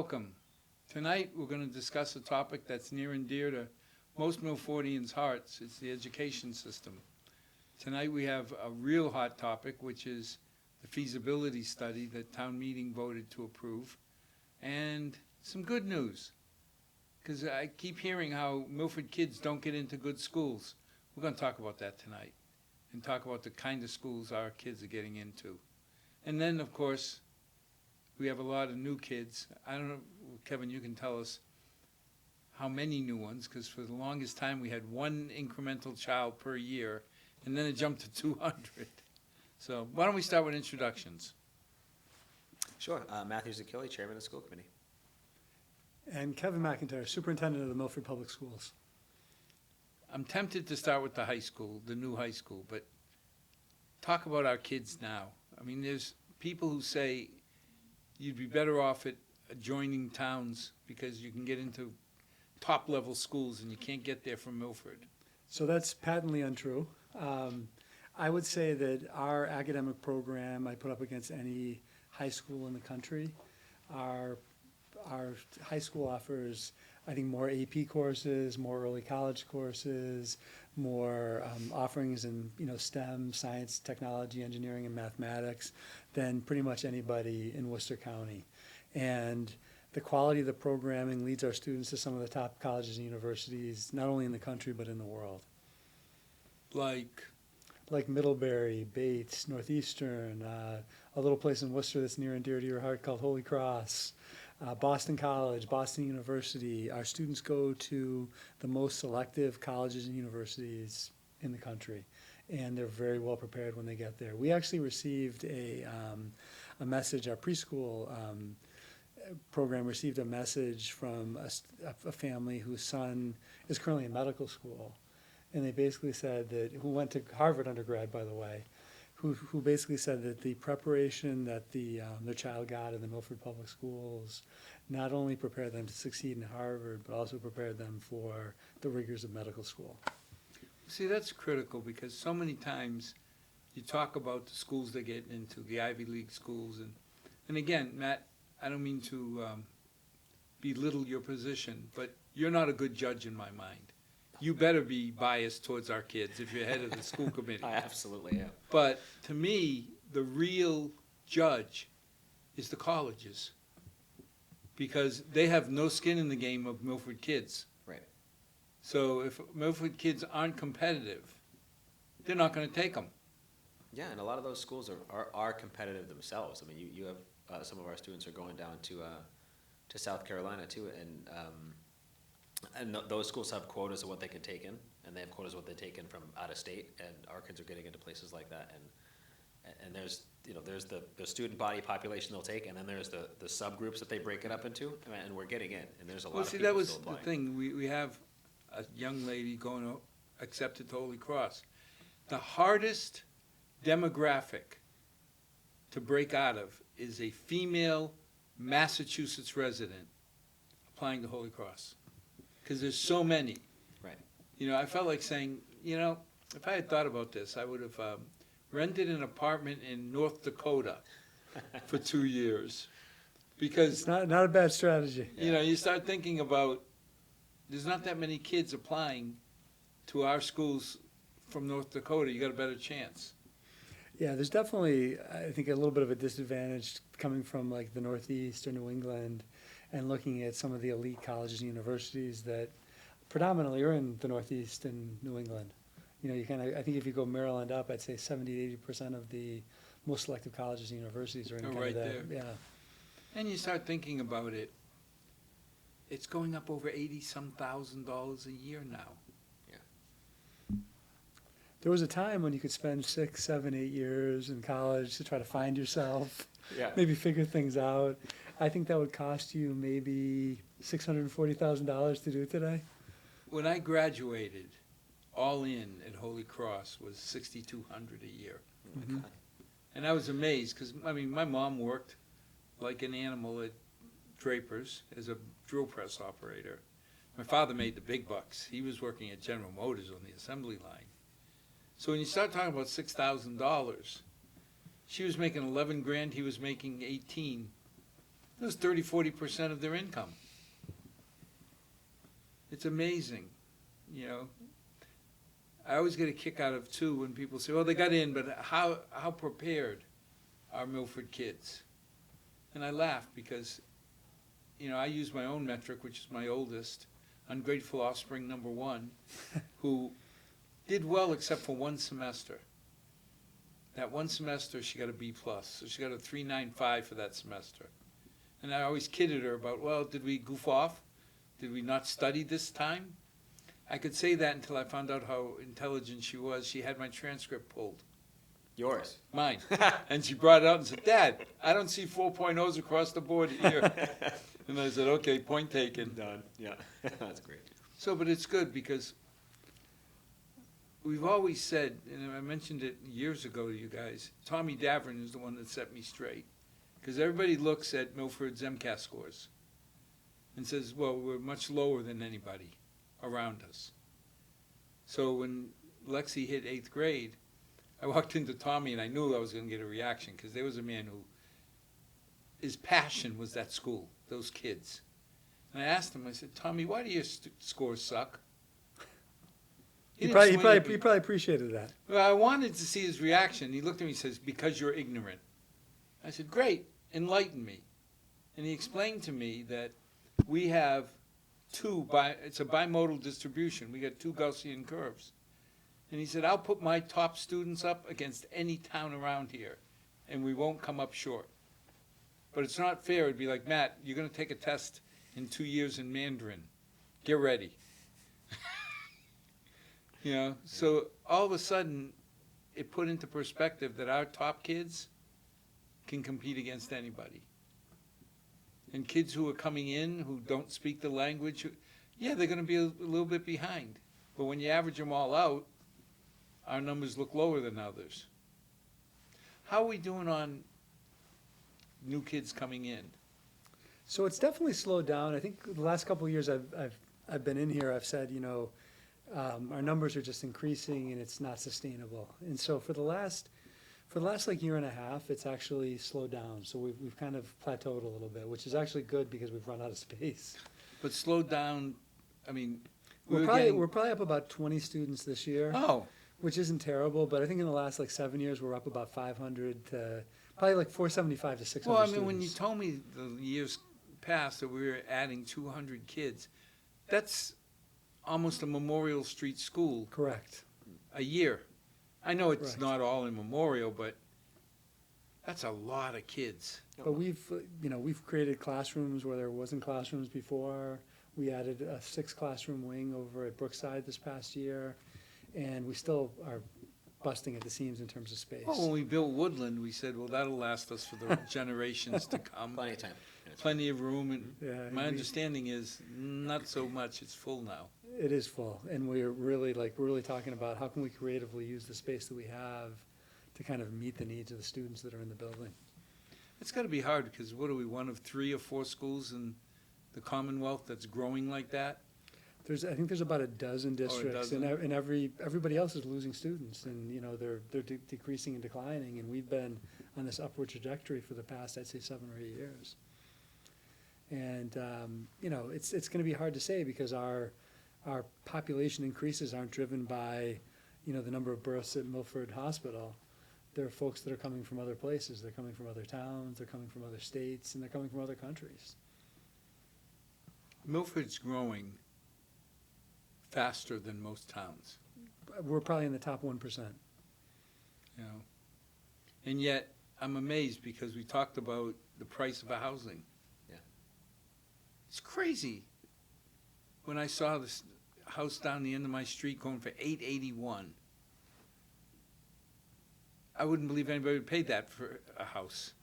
welcome. Tonight we're going to discuss a topic that's near and dear to most Milfordians' hearts. It's the education system. Tonight we have a real hot topic, which is the feasibility study that town meeting voted to approve, and some good news, because I keep hearing how Milford kids don't get into good schools. We're going to talk about that tonight and talk about the kind of schools our kids are getting into. And then, of course, we have a lot of new kids. I don't know, Kevin, you can tell us how many new ones, because for the longest time we had one incremental child per year, and then it jumped to 200. So why don't we start with introductions? Sure. Matthew Zacchilli, Chairman of the School Committee. And Kevin Mcintyre, Superintendent of the Milford Public Schools. I'm tempted to start with the high school, the new high school, but talk about our kids now. I mean, there's people who say you'd be better off at adjoining towns because you can get into top-level schools and you can't get there from Milford. So that's patently untrue. I would say that our academic program I put up against any high school in the country. Our high school offers, I think, more AP courses, more early college courses, more offerings in STEM, science, technology, engineering, and mathematics than pretty much anybody in Worcester County. And the quality of the programming leads our students to some of the top colleges and universities, not only in the country but in the world. Like Middlebury, Bates, Northeastern, a little place in Worcester that's near and dear to your heart called Holy Cross, Boston College, Boston University. Our students go to the most selective colleges and universities in the country, and they're very well prepared when they get there. We actually received a message, our preschool program received a message from a family whose son is currently in medical school. And they basically said that, who went to Harvard undergrad, by the way, who basically said that the preparation that their child got in the Milford Public Schools not only prepared them to succeed in Harvard, but also prepared them for the rigors of medical school. See, that's critical because so many times you talk about the schools they get into, the Ivy League schools, and again, Matt, I don't mean to belittle your position, but you're not a good judge in my mind. You better be biased towards our kids if you're head of the school committee. I absolutely am. But to me, the real judge is the colleges, because they have no skin in the game of Milford kids. Right. So if Milford kids aren't competitive, they're not going to take them. Yeah, and a lot of those schools are competitive themselves. I mean, you have some of our students are going down to South Carolina too, and those schools have quotas of what they can take in, and they have quotas of what they take in from out of state, and our kids are getting into places like that. And there's the student body population they'll take, and then there's the subgroups that they break it up into, and we're getting in, and there's a lot of people that was still the applying. thing. We have a young lady going accepted to Holy Cross. The hardest demographic to break out of is a female Massachusetts resident applying to Holy Cross, because there's so many. Right. I felt like saying, if I had thought about this, I would have rented an apartment in North Dakota for 2 years, because It's not a bad strategy. you start thinking about there's not that many kids applying to our schools from North Dakota. You got a better chance. Yeah, there's definitely, I think, a little bit of a disadvantage coming from like the Northeast or New England and looking at some of the elite colleges and universities that predominantly are in the Northeast and New England. I think if you go Maryland up, I'd say 70 to 80% of the most selective colleges and universities are in kind right of that. there. Yeah. And you start thinking about it, it's going up over $80-some thousand a year now. There was a time when you could spend 6, 7, 8 years in college to try to find yourself, Yeah. maybe figure things out. I think that would cost you maybe $640,000 to do today. When I graduated, all in at Holy Cross was $6,200 a year. Mhm. Okay. And I was amazed because, my mom worked like an animal at Draper's as a drill press operator. My father made the big bucks. He was working at General Motors on the assembly line. So when you start talking about $6,000, she was making 11 grand, he was making 18. It was 30-40% of their income. It's amazing, you know. I always get a kick out of, too, when people say, well, they got in, but how prepared are Milford kids? And I laugh because, you know, I use my own metric, which is my oldest, ungrateful offspring number 1, who did well except for one semester. That one semester, she got a B+, so she got a 3.95 for that semester. And I always kidded her about, well, did we goof off? Did we not study this time? I could say that until I found out how intelligent she was. She had my transcript pulled. Yours. Mine. And she brought it out and said, Dad, I don't see 4.0s across the board here. And I said, okay, point taken. Done. Yeah. That's great. So, but it's good because we've always said, and I mentioned it years ago to you guys, Tommy Davern is the one that set me straight. Because everybody looks at Milford's MCAS scores and says, well, we're much lower than anybody around us. So when Lexi hit 8th grade, I walked into Tommy and I knew I was going to get a reaction because there was a man who, his passion was that school, those kids. And I asked him, I said, Tommy, why do your scores suck? He didn't probably, swing at me. appreciated that. Well, I wanted to see his reaction. He looked at me and says, because you're ignorant. I said, great, enlighten me. And he explained to me that we have it's a bimodal distribution. We got 2 Gaussian curves. And he said, I'll put my top students up against any town around here, and we won't come up short. But it's not fair. It'd be like, Matt, you're going to take a test in 2 years in Mandarin. Get ready. You know, so all of a sudden, it put into perspective that our top kids can compete against anybody. And kids who are coming in who don't speak the language, yeah, they're going to be a little bit behind. But when you average them all out, our numbers look lower than others. How are we doing on new kids coming in? So it's definitely slowed down. I think the last couple of years I've been in here, I've said, you know, our numbers are just increasing and it's not sustainable. And so for the last like year and a half, it's actually slowed down. So we've kind of plateaued a little bit, which is actually good because we've run out of space. But slowed down, I mean, We're probably up about 20 students this year, oh, which isn't terrible. But I think in the last like 7 years, we're up about 500 to probably like 475 to 600 well, I mean, students. when you told me the years past that we were adding 200 kids, that's almost a Memorial Street school Correct. a year. I know it's Right. not all in Memorial, but that's a lot of kids. But we've created classrooms where there wasn't classrooms before. We added a 6 classroom wing over at Brookside this past year, and we still are busting at the seams in terms of space. Well, when we built Woodland, we said, well, that'll last us for the generations to come. Plenty of time. Plenty of room, and Yeah, my we- understanding is not so much. It's full now. It is full, and we're really talking about how can we creatively use the space that we have to kind of meet the needs of the students that are in the building. It's got to be hard because what are we, one of 3 or 4 schools in the Commonwealth that's growing like that? I think there's about a dozen districts, dozen? and everybody else is losing students, and you know they're decreasing and declining, and we've been on this upward trajectory for the past, I'd say, 7 or 8 years. And you know, it's going to be hard to say because our population increases aren't driven by, you know, the number of births at Milford Hospital. There are folks that are coming from other places. They're coming from other towns. They're coming from other states, and they're coming from other countries. Milford's growing faster than most towns, We're probably in the top 1%. you know. And yet, I'm amazed because we talked about the price of a housing. Yeah. It's crazy. When I saw this house down the end of my street going for $881, I wouldn't believe anybody would pay that for a house.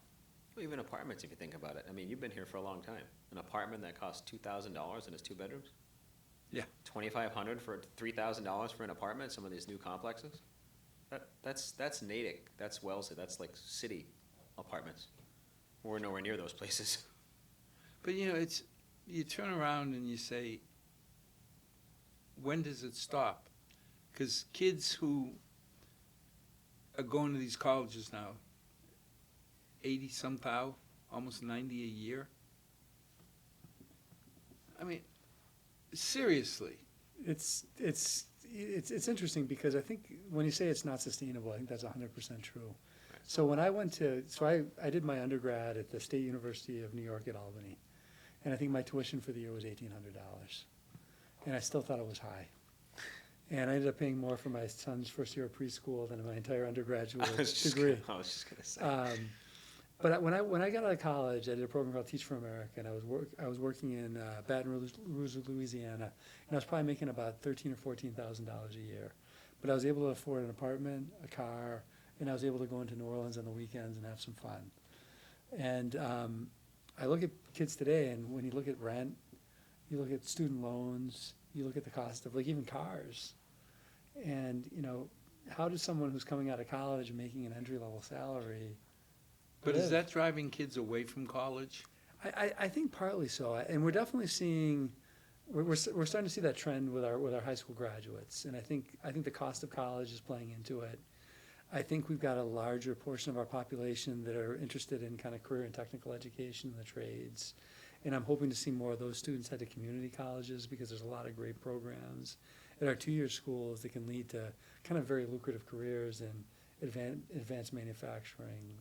Well, even apartments, if you think about it. I mean, you've been here for a long time. An apartment that costs $2,000 and it's 2 bedrooms? Yeah. $2,500 for $3,000 for an apartment, some of these new complexes? That's Natick, that's Wellesley, that's like city apartments. We're nowhere near those places. But you know, you turn around and you say, when does it stop? Because kids who are going to these colleges now, 80 some thou, almost 90 a year, I mean, seriously. It's interesting because I think when you say it's not sustainable, I think that's 100% true. So when I did my undergrad at the State University of New York at Albany, and I think my tuition for the year was $1,800, and I still thought it was high. And I ended up paying more for my son's first year of preschool than my entire undergraduate degree. I was just gonna say. But when I got out of college, I did a program called Teach for America, and I was working in Baton Rouge, Louisiana, and I was probably making about $13,000 or $14,000 a year. But I was able to afford an apartment, a car, and I was able to go into New Orleans on the weekends and have some fun. And I look at kids today, and when you look at rent, you look at student loans, you look at the cost of like even cars, and how does someone who's coming out of college and making an entry-level salary? But live? is that driving kids away from college? I think partly so, and we're definitely seeing we're starting to see that trend with our high school graduates, and I think the cost of college is playing into it. I think we've got a larger portion of our population that are interested in kind of career and technical education in the trades, and I'm hoping to see more of those students head to community colleges because there's a lot of great programs at our two-year schools that can lead to kind of very lucrative careers in advanced manufacturing,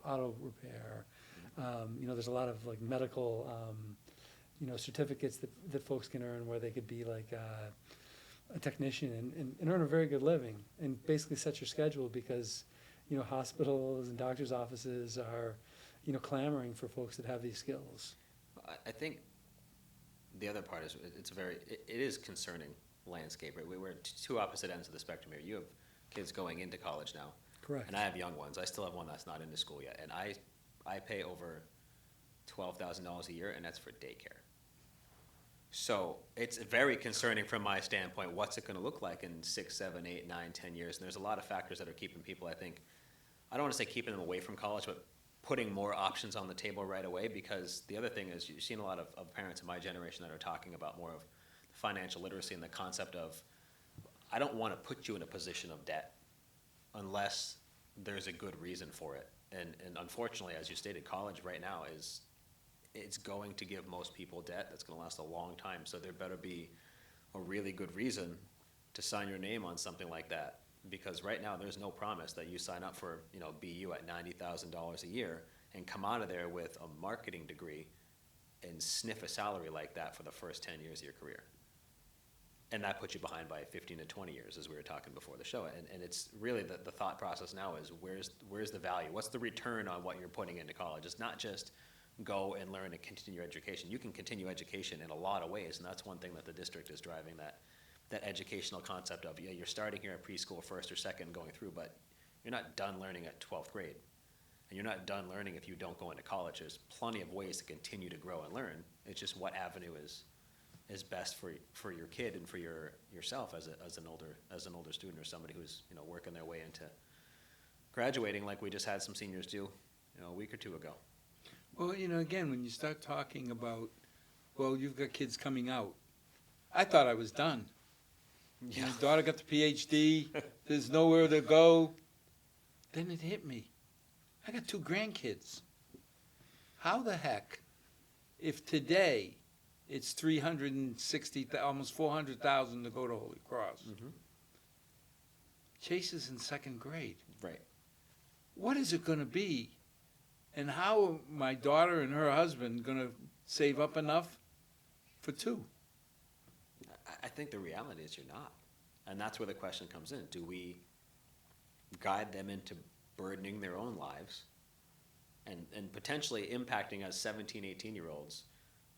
auto repair. There's a lot of like medical, certificates that folks can earn where they could be like a technician and earn a very good living and basically set your schedule because, hospitals and doctors' offices are, clamoring for folks that have these skills. I think the other part is it is concerning landscape. Right? We're at two opposite ends of the spectrum here. You have kids going into college now. Correct. And I have young ones. I still have one that's not into school yet. And I pay over $12,000 a year, and that's for daycare. So it's very concerning from my standpoint. What's it going to look like in 6, 7, 8, 9, 10 years? And there's a lot of factors that are keeping people, I don't want to say keeping them away from college, but putting more options on the table right away. Because the other thing is you've seen a lot of parents in my generation that are talking about more of financial literacy and the concept of, I don't want to put you in a position of debt unless there's a good reason for it. And unfortunately, as you stated, college right now it's going to give most people debt that's going to last a long time. So there better be a really good reason to sign your name on something like that. Because right now there's no promise that you sign up for BU at $90,000 a year and come out of there with a marketing degree and sniff a salary like that for the first 10 years of your career. And that puts you behind by 15 to 20 years, as we were talking before the show. And it's really the thought process now is where's the value? What's the return on what you're putting into college? It's not just go and learn and continue your education. You can continue education in a lot of ways, and that's one thing that the district is driving, that educational concept of, you're starting here at preschool, first or second, going through, but you're not done learning at 12th grade. And you're not done learning if you don't go into college. There's plenty of ways to continue to grow and learn. It's just what avenue is best for your kid and for yourself as an older student or somebody who's working their way into graduating, like we just had some seniors do a week or two ago. Well, again, when you start talking about, you've got kids coming out, I thought I was done. Yeah. My daughter got the PhD, there's nowhere to go. Then it hit me. I got 2 grandkids. How the heck, if today it's $360,000, almost $400,000 to go to Holy Cross. Mm-hmm. Chase is in 2nd grade. Right. What is it going to be? And how are my daughter and her husband going to save up enough for 2? I think the reality is you're not. And that's where the question comes in. Do we guide them into burdening their own lives and potentially impacting as 17, 18-year-olds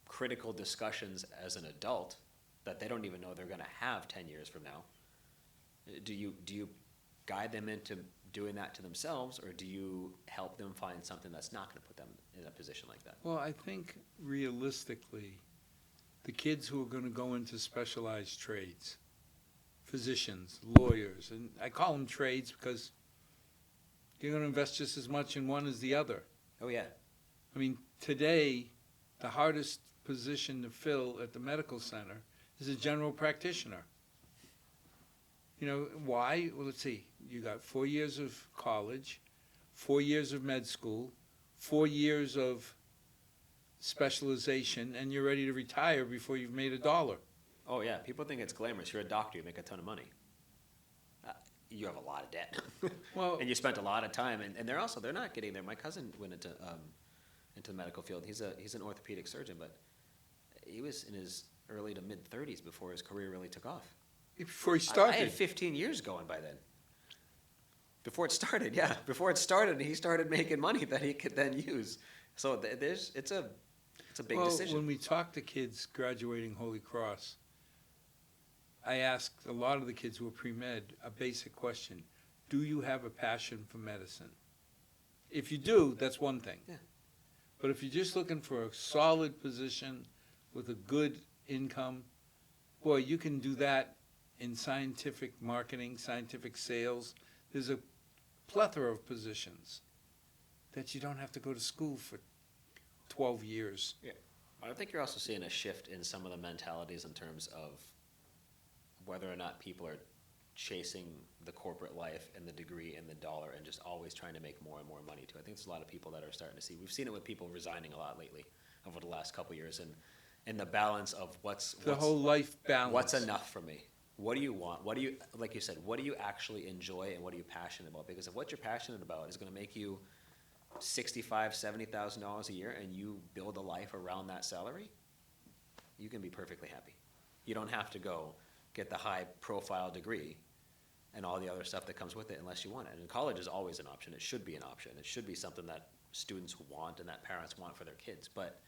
critical discussions as an adult that they don't even know they're going to have 10 years from now? Do you guide them into doing that to themselves, or do you help them find something that's not going to put them in a position like that? Well, I think realistically, the kids who are going to go into specialized trades, physicians, lawyers, and I call them trades because you're going to invest just as much in one as the other. Oh, yeah. I mean, today, the hardest position to fill at the medical center is a general practitioner. Why? Well, let's see. You got 4 years of college, 4 years of med school, 4 years of specialization and you're ready to retire before you've made a dollar. Oh, yeah, people think it's glamorous. You're a doctor, you make a ton of money. You have a lot of debt. Well, And you spent a lot of time, and they're not getting there. My cousin went into the medical field. He's an orthopedic surgeon, but he was in his early to mid-30s before his career really took off. before he I started. had 15 years going by then. Before it started, yeah. Before it started, he started making money that he could then use. So it's a big Well, decision. when we talk to kids graduating Holy Cross, I asked a lot of the kids who are pre-med a basic question. Do you have a passion for medicine? If you do, that's one thing. Yeah. But if you're just looking for a solid position with a good income, boy, you can do that in scientific marketing, scientific sales. There's a plethora of positions that you don't have to go to school for 12 years. I think you're also seeing a shift in some of the mentalities in terms of whether or not people are chasing the corporate life and the degree and the dollar and just always trying to make more and more money too. I think there's a lot of people that are starting to see. We've seen it with people resigning a lot lately over the last couple of years, and the balance of what's The whole life balance. what's enough for me. What do you want? What do you, like you said, what do you actually enjoy and what are you passionate about? Because if what you're passionate about is going to make you $65,000, $70,000 a year and you build a life around that salary, you can be perfectly happy. You don't have to go get the high profile degree and all the other stuff that comes with it unless you want it. And college is always an option. It should be an option. It should be something that students want and that parents want for their kids. But,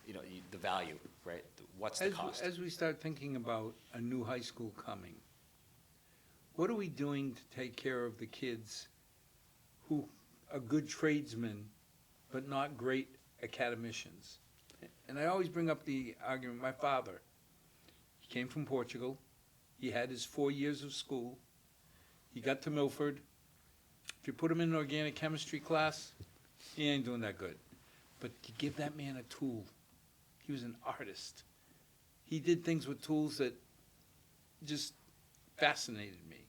you know, the value, right? What's the cost? As we start thinking about a new high school coming, what are we doing to take care of the kids who are good tradesmen but not great academicians? And I always bring up the argument, my father, he came from Portugal, he had his 4 years of school, he got to Milford. If you put him in an organic chemistry class, he ain't doing that good. But you give that man a tool. He was an artist. He did things with tools that just fascinated me.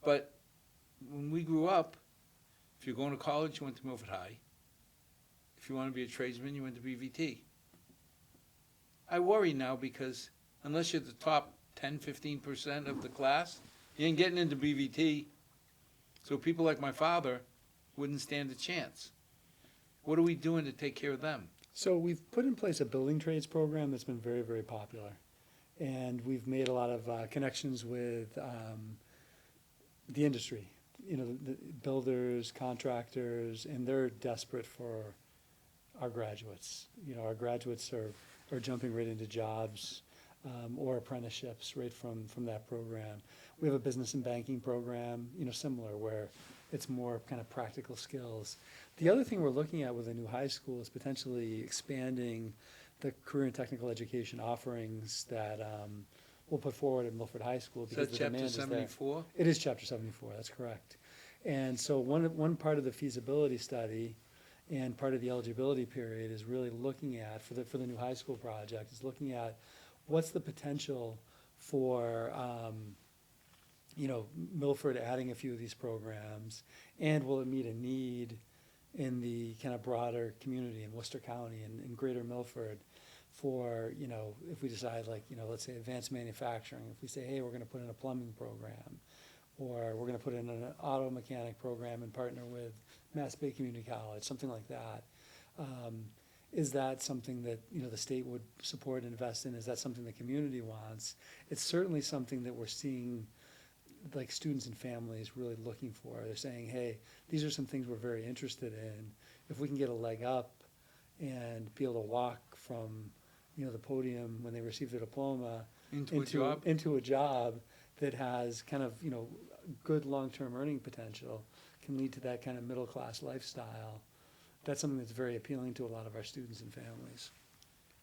But when we grew up, if you're going to college, you went to Milford High. If you want to be a tradesman, you went to BVT. I worry now because unless you're the top 10, 15% of the class, you ain't getting into BVT. So people like my father wouldn't stand a chance. What are we doing to take care of them? So we've put in place a building trades program that's been very, very popular. And we've made a lot of connections with the industry, you know, the builders, contractors, and they're desperate for our graduates. You know, our graduates are jumping right into jobs or apprenticeships right from that program. We have a business and banking program, you know, similar, where it's more kind of practical skills. The other thing we're looking at with a new high school is potentially expanding the career and technical education offerings that we'll put forward at Milford High School Is because that the chapter demand is there. 74? It is chapter 74, that's correct. And so one part of the feasibility study and part of the eligibility period is really looking at, for the new high school project, is looking at what's the potential for, you know, Milford adding a few of these programs, and will it meet a need in the kind of broader community in Worcester County and in greater Milford for, you know, if we decide, like, you know, let's say advanced manufacturing, if we say, hey, we're gonna put in a plumbing program, or we're gonna put in an auto mechanic program and partner with Mass Bay Community College, something like that. Is that something that, you know, the state would support and invest in? Is that something the community wants? It's certainly something that we're seeing, like, students and families really looking for. They're saying, hey, these are some things we're very interested in. If we can get a leg up and be able to walk from, you know, the podium when they receive their diploma into a job that has kind of, you know, good long-term earning potential, can lead to that kind of middle-class lifestyle. That's something that's very appealing to a lot of our students and families.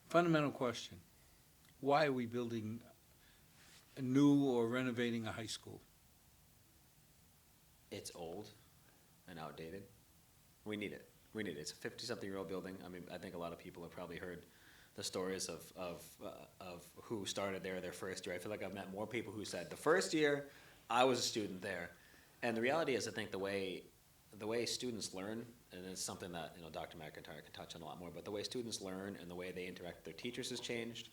Fundamental question. Why are we building a new or renovating a high school? It's old and outdated. We need it. We need it. It's a 50-something-year-old building. I mean, I think a lot of people have probably heard the stories of who started there their first year. I feel like I've met more people who said, the first year, I was a student there. And the reality is, I think the way students learn and it's something that, Dr. McIntyre can touch on a lot more, but the way students learn and the way they interact with their teachers has changed,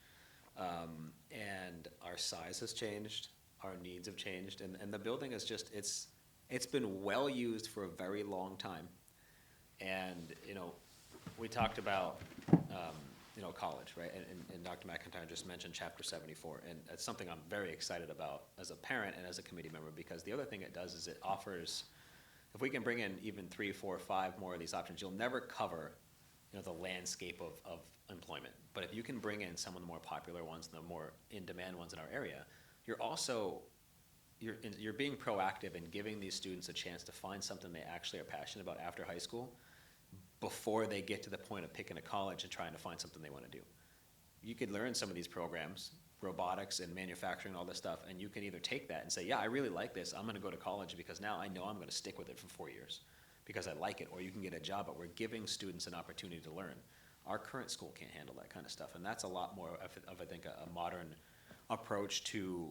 and our size has changed, our needs have changed, and the building is just, it's been well used for a very long time. And, we talked about, college, right? And Dr. McIntyre just mentioned Chapter 74, and it's something I'm very excited about as a parent and as a committee member, because the other thing it does is it offers, if we can bring in even 3, 4, 5 more of these options, you'll never cover, the landscape of employment. But if you can bring in some of the more popular ones, the more in-demand ones in our area, you're also, you're being proactive in giving these students a chance to find something they actually are passionate about after high school, before they get to the point of picking a college and trying to find something they want to do. You could learn some of these programs, robotics and manufacturing and all this stuff, and you can either take that and say, yeah, I really like this, I'm going to go to college because now I know I'm going to stick with it for 4 years because I like it, or you can get a job, but we're giving students an opportunity to learn. Our current school can't handle that kind of stuff, and that's a lot more of I think, a modern approach to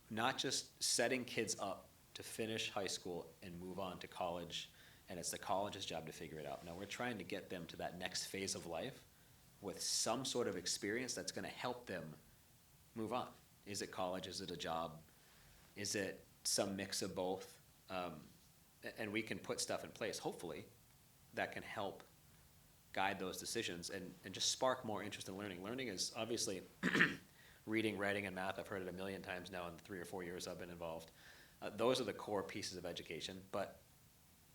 not just setting kids up to finish high school and move on to college, and it's the college's job to figure it out. No, we're trying to get them to that next phase of life with some sort of experience that's going to help them move on. Is it college? Is it a job? Is it some mix of both? And we can put stuff in place, hopefully, that can help guide those decisions and just spark more interest in learning. Learning is obviously reading, writing, and math. I've heard it a million times now in the 3 or 4 years I've been involved. Those are the core pieces of education, but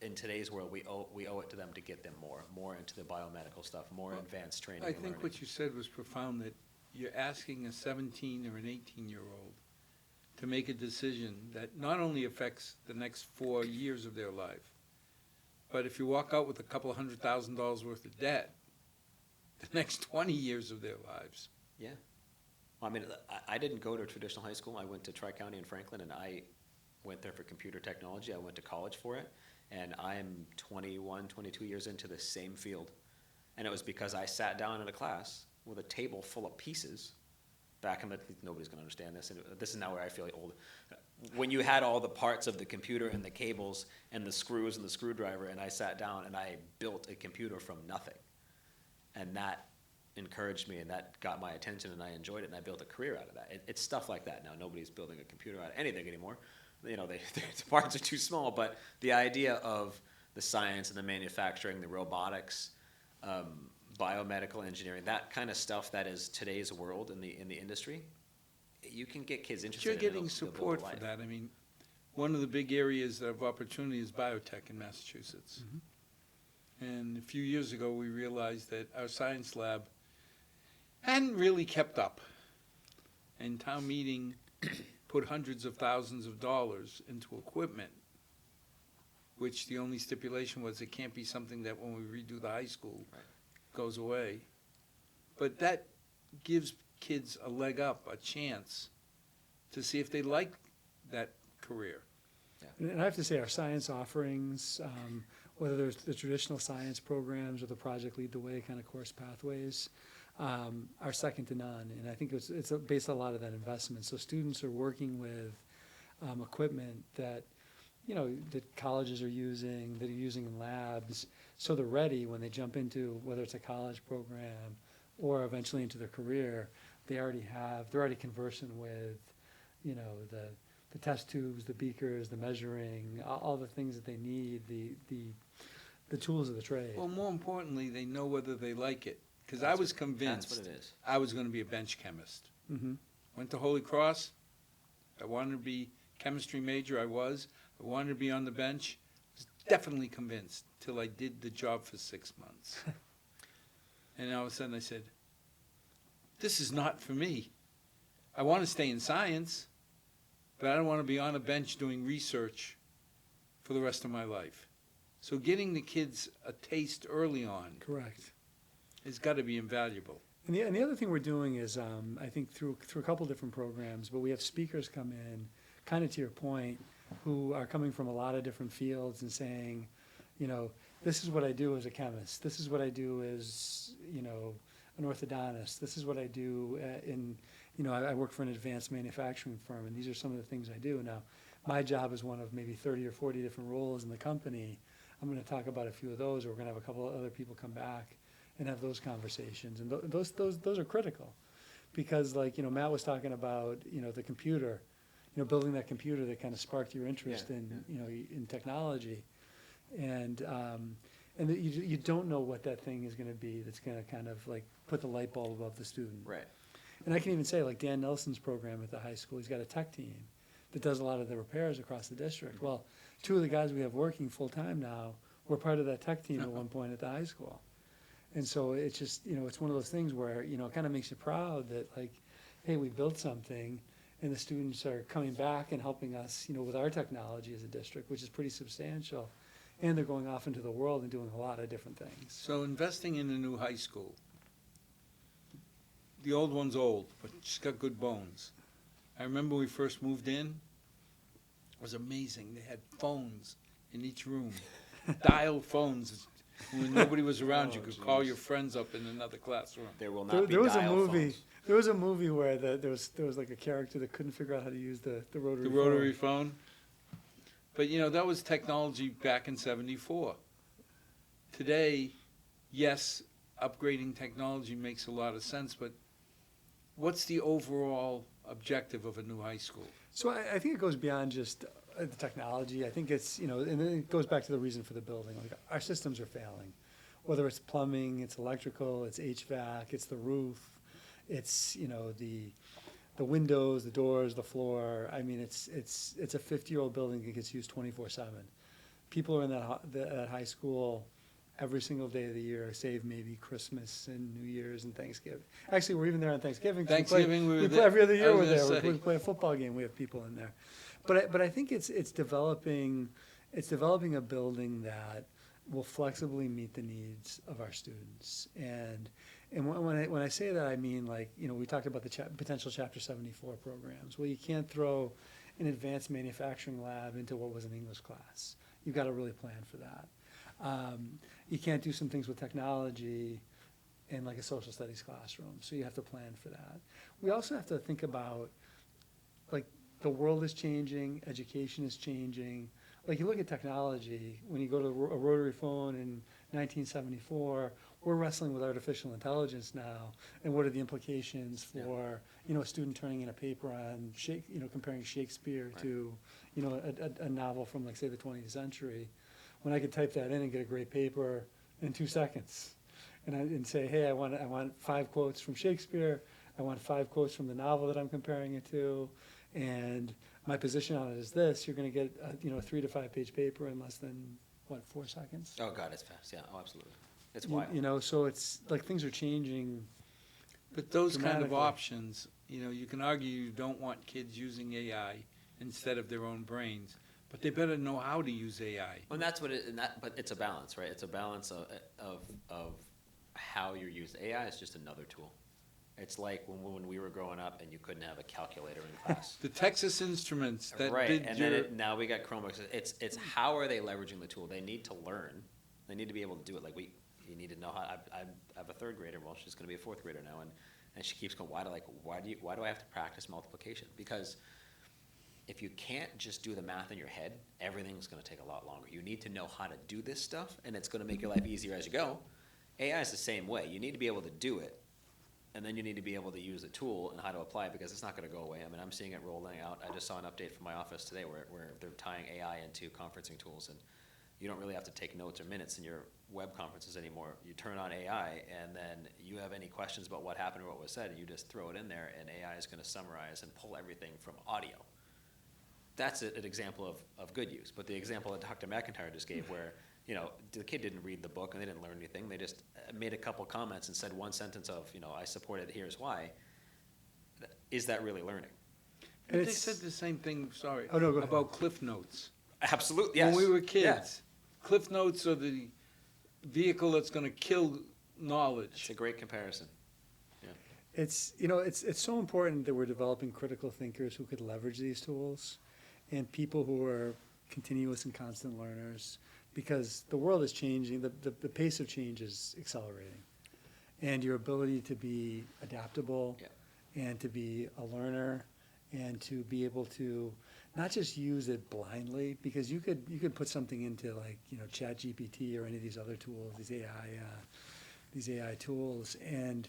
in today's world, we owe it to them to get them more into the biomedical stuff, more advanced training I and think learning. what you said was profound, that you're asking a 17 or an 18-year-old to make a decision that not only affects the next 4 years of their life, but if you walk out with a couple of $100,000 worth of debt, the next 20 years of their lives. Yeah. Well, I mean, I didn't go to a traditional high school. I went to Tri-County in Franklin, and I went there for computer technology. I went to college for it. And I'm 21, 22 years into the same field. And it was because I sat down in a class with a table full of pieces back in the, nobody's going to understand this, and this is now where I feel old. When you had all the parts of the computer and the cables and the screws and the screwdriver, and I sat down and I built a computer from nothing. And that encouraged me, and that got my attention, and I enjoyed it, and I built a career out of that. It's stuff like that now. Nobody's building a computer out of anything anymore. The parts are too small, but the idea of the science and the manufacturing, the robotics, biomedical engineering, that kind of stuff that is today's world in the industry, you can get kids interested You're in it. getting support for that. I mean, one of the big areas of opportunity is biotech in Massachusetts. Mm-hmm. And a few years ago, we realized that our science lab hadn't really kept up. And town meeting put hundreds of thousands of dollars into equipment, which the only stipulation was it can't be something that when we redo the high school goes away. But that gives kids a leg up, a chance to see if they like that career. And I have to say, our science offerings, whether there's the traditional science programs or the Project Lead the Way kind of course pathways, are second to none. And I think it's based on a lot of that investment. So students are working with equipment that, that colleges are using, that are using in labs, so they're ready when they jump into, whether it's a college program or eventually into their career, they're already conversant with, the test tubes, the beakers, the measuring, all the things that they need, the tools of the trade. Well, more importantly, they know whether they like it. Because I was convinced That's what it is. I was going to be a bench chemist. Mm-hmm. Went to Holy Cross. I wanted to be chemistry major. I was. I wanted to be on the bench. Was definitely convinced till I did the job for 6 months. And all of a sudden I said, this is not for me. I want to stay in science, but I don't want to be on a bench doing research for the rest of my life. So getting the kids a taste early on Correct. has got to be invaluable. And the other thing we're doing is, I think through a couple different programs, but we have speakers come in, kind of to your point, who are coming from a lot of different fields and saying, this is what I do as a chemist. This is what I do as, an orthodontist. This is what I do I work for an advanced manufacturing firm, and these are some of the things I do. Now, my job is one of maybe 30 or 40 different roles in the company, I'm gonna talk about a few of those, or we're gonna have a couple of other people come back and have those conversations, and those are critical. Because like, Matt was talking about, the computer, building that computer that kind of sparked your interest in technology. And that you don't know what that thing is gonna be that's gonna kind of like put the light bulb above the student. Right. And I can even say, like Dan Nelson's program at the high school, he's got a tech team that does a lot of the repairs across the district. Well, two of the guys we have working full-time now were part of that tech team at one point at the high school. And so it's just, it's one of those things where, it kind of makes you proud that like, hey, we built something and the students are coming back and helping us, with our technology as a district, which is pretty substantial. And they're going off into the world and doing a lot of different things. So investing in a new high school, the old one's old, but it's got good bones. I remember we first moved in, it was amazing. They had phones in each room, dial phones. When nobody was around, you could call your friends up in another classroom. There will not be dial phones. There was a movie where there was like a character that couldn't figure out how to use the rotary The phone. rotary phone. But that was technology back in '74. Today, yes, upgrading technology makes a lot of sense, but what's the overall objective of a new high school? So I think it goes beyond just the technology. I think it's, and then it goes back to the reason for the building. Like our systems are failing, whether it's plumbing, it's electrical, it's HVAC, it's the roof, it's, the windows, the doors, the floor. I mean, it's a 50-year-old building that gets used 24/7. People are in that high school every single day of the year, save maybe Christmas and New Year's and Thanksgiving. Actually, we're even there on Thanksgiving. Thanksgiving, we were there. Every other year I we're was gonna there. say. We play a football game. We have people in there. But I think it's developing a building that will flexibly meet the needs of our students. And when I say that, I mean, like, we talked about the potential Chapter 74 programs. Well, you can't throw an advanced manufacturing lab into what was an English class. You've got to really plan for that. You can't do some things with technology in like a social studies classroom, so you have to plan for that. We also have to think about, like, the world is changing, education is changing. Like, you look at technology, when you go to a rotary phone in 1974, we're wrestling with artificial intelligence now, and what are the implications for, a student turning in a paper on, comparing Shakespeare to, a novel from, like, say, the 20th century, when I could type that in and get a great paper in 2 seconds, and say, hey, I want 5 quotes from Shakespeare, I want 5 quotes from the novel that I'm comparing it to, and my position on it is this. You're going to get a 3 to 5 page paper in less than 4 seconds. Oh God, it's fast. Yeah. Oh, absolutely. It's wild. So it's like things are changing. But those kind of dramatically. options, you can argue you don't want kids using AI instead of their own brains, but they better know how to use AI. Well, and that's what but it's a balance, right? It's a balance of how you're used. AI is just another tool. It's like when we were growing up and you couldn't have a calculator in class. The Texas Instruments that Right, did and your, then now we got Chromebooks. It's how are they leveraging the tool? They need to learn. They need to be able to do it. Like you need to know how. I have a 3rd grader. Well, she's going to be a 4th grader now, and she keeps going. Why do I have to practice multiplication? Because if you can't just do the math in your head, everything's going to take a lot longer. You need to know how to do this stuff, and it's going to make your life easier as you go. AI is the same way. You need to be able to do it, and then you need to be able to use the tool and how to apply it, because it's not going to go away. I mean, I'm seeing it rolling out. I just saw an update from my office today where they're tying AI into conferencing tools, and you don't really have to take notes or minutes in your web conferences anymore. You turn on AI, and then you have any questions about what happened or what was said, and you just throw it in there, and AI is going to summarize and pull everything from audio. That's an example of good use. But the example that Dr. McIntyre just gave where, the kid didn't read the book and they didn't learn anything. They just made a couple comments and said one sentence of, I support it, here's why. Is that really learning? But they said the same thing, sorry, Oh, no, go ahead. about Cliff Notes. Absolutely, yes. When we were kids, Yeah. Cliff Notes are the vehicle that's going to kill knowledge. It's a great comparison. It's so important that we're developing critical thinkers who could leverage these tools, and people who are continuous and constant learners, because the world is changing. The pace of change is accelerating, and your ability to be adaptable and to be a learner and to be able to not just use it blindly, because you could put something into like, Chat GPT or any of these other tools, these AI tools, and,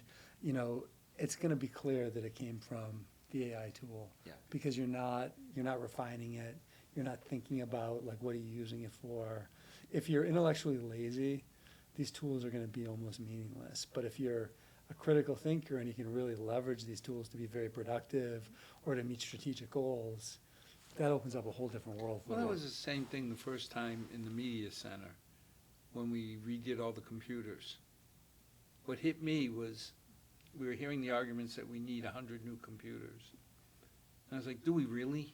it's gonna be clear that it came from the AI tool. Yeah. Because you're not refining it, you're not thinking about like, what are you using it for? If you're intellectually lazy, these tools are gonna be almost meaningless. But if you're a critical thinker and you can really leverage these tools to be very productive or to meet strategic goals, that opens up a whole different world for Well, that you. was the same thing the first time in the media center, when we redid all the computers. What hit me was, we were hearing the arguments that we need 100 new computers. And I was like, do we really?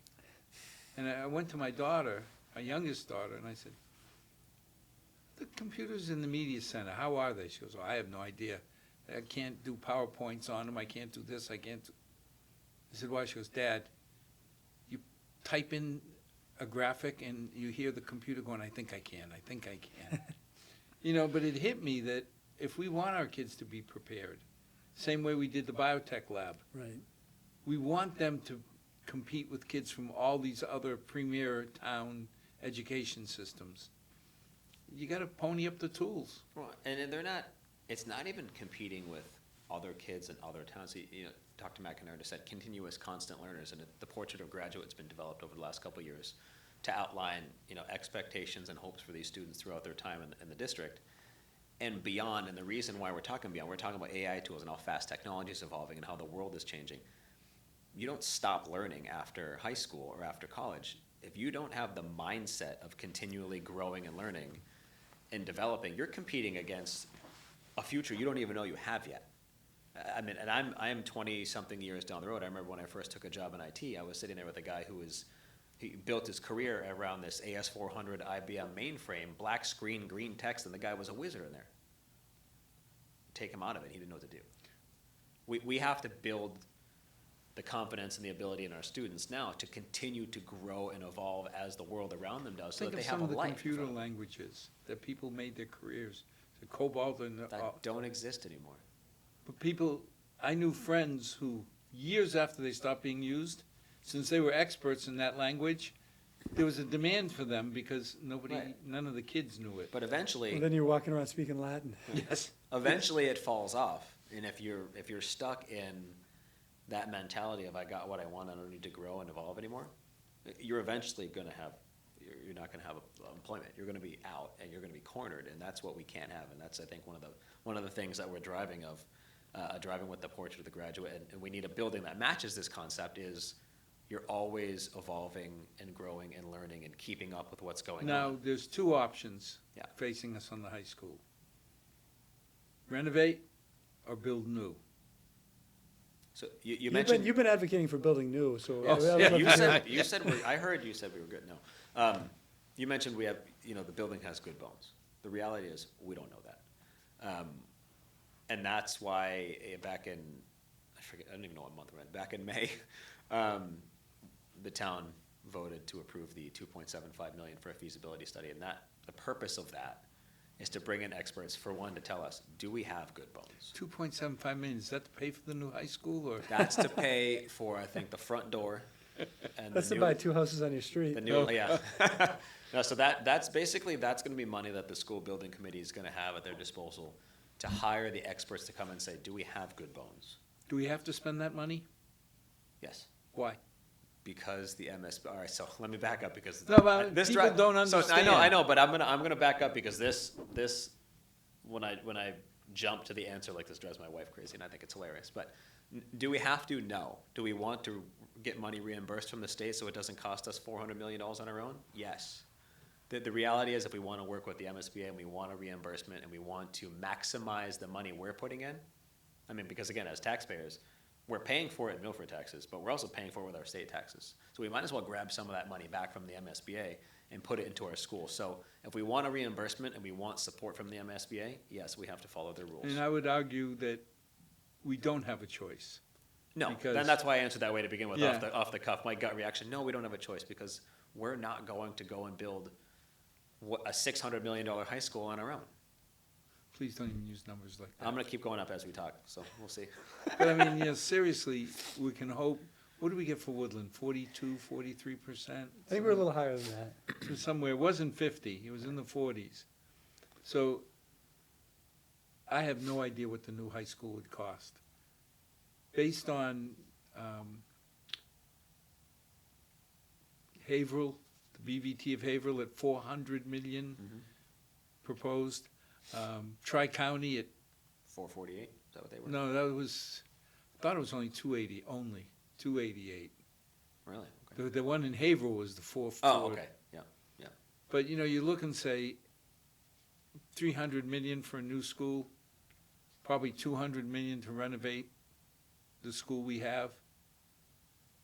And I went to my daughter, my youngest daughter, and I said, the computers in the media center, how are they? She goes, oh, I have no idea. I can't do PowerPoints on them, I can't do this, I can't do. I said, why? She goes, Dad, you type in a graphic and you hear the computer going, I think I can. But it hit me that if we want our kids to be prepared, same way we did the biotech lab, Right. we want them to compete with kids from all these other premier town education systems. You gotta pony up the tools. Well, and they're not, it's not even competing with other kids in other towns. Dr. Mcintyre just said continuous, constant learners, and the portrait of graduate's been developed over the last couple of years to outline, expectations and hopes for these students throughout their time in the district and beyond. And the reason why we're talking about AI tools and how fast technology is evolving and how the world is changing. You don't stop learning after high school or after college. If you don't have the mindset of continually growing and learning and developing, you're competing against a future you don't even know you have yet. I mean, and I'm 20-something years down the road. I remember when I first took a job in IT, I was sitting there with a guy he built his career around this AS400 IBM mainframe, black screen, green text, and the guy was a wizard in there. Take him out of it, he didn't know what to do. We have to build the confidence and the ability in our students now to continue to grow and evolve as the world around them does, so Think that of they have some a of the life. computer languages that people made their careers, the COBOL and That don't exist anymore. But I knew friends who, years after they stopped being used, since they were experts in that language, there was a demand for them because Right. none of the kids knew it. But eventually, Well, then you're walking around speaking Latin. Yes. eventually it falls off. And if you're stuck in that mentality of I got what I want, I don't need to grow and evolve anymore, you're eventually you're not gonna have employment. You're gonna be out and you're gonna be cornered, and that's what we can't have. And that's, I think, one of the things that we're driving with the portrait of the graduate, and we need a building that matches this concept. Is you're always evolving and growing and learning and keeping up with what's going Now, on. there's two options Yeah. facing us on the high school. Renovate or build new. So you You've mentioned been advocating for building new, so. Yes. I don't Yeah, know if you said I heard you said we were good. No, you mentioned we have the building has good bones. The reality is we don't know that, and that's why back in I don't even know what month we're in. Back in May, the town voted to approve the $2.75 million for a feasibility study, and the purpose of that is to bring in experts, for one, to tell us, do we have good bones? 2.75 million, is that to pay for the new high school or? That's to pay for, I think, the front door and That's the to new, buy 2 houses on your street. the new, yeah. No, so that's gonna be money that the school building committee is gonna have at their disposal to hire the experts to come and say, do we have good bones? Do we have to spend that money? Yes. Why? Because the all right, so let me back up because No, but this people don't So understand. I know, but I'm gonna back up because this when I jump to the answer like this drives my wife crazy, and I think it's hilarious. But do we have to? No. Do we want to get money reimbursed from the state so it doesn't cost us $400 million on our own? Yes. The reality is, if we want to work with the MSBA and we want a reimbursement and we want to maximize the money we're putting in, I mean, because again, as taxpayers, we're paying for it in Milford taxes, but we're also paying for it with our state taxes. So we might as well grab some of that money back from the MSBA and put it into our school. So if we want a reimbursement and we want support from the MSBA, yes, we have to follow their rules. And I would argue that we don't have a choice. No, because- then that's why I answered that way to begin with, Yeah. off the cuff. My gut reaction, no, we don't have a choice because we're not going to go and build a $600 million high school on our own. Please don't even use numbers like that. I'm gonna keep going up as we talk, so we'll see. But I mean, seriously, we can hope, what do we get for Woodland? 42, 43%? I think we're a little higher than that. So somewhere, it wasn't 50, it was in the 40s. So I have no idea what the new high school would cost. Based on Haverhill, the BVT of Haverhill at 400 million proposed. Tri-County at, 448, is that what they were? no, that was, I thought it was only 288. Really? Okay. The one in Haverhill was the 4. Oh, okay, yeah. But, you know, you look and say, 300 million for a new school, probably 200 million to renovate the school we have.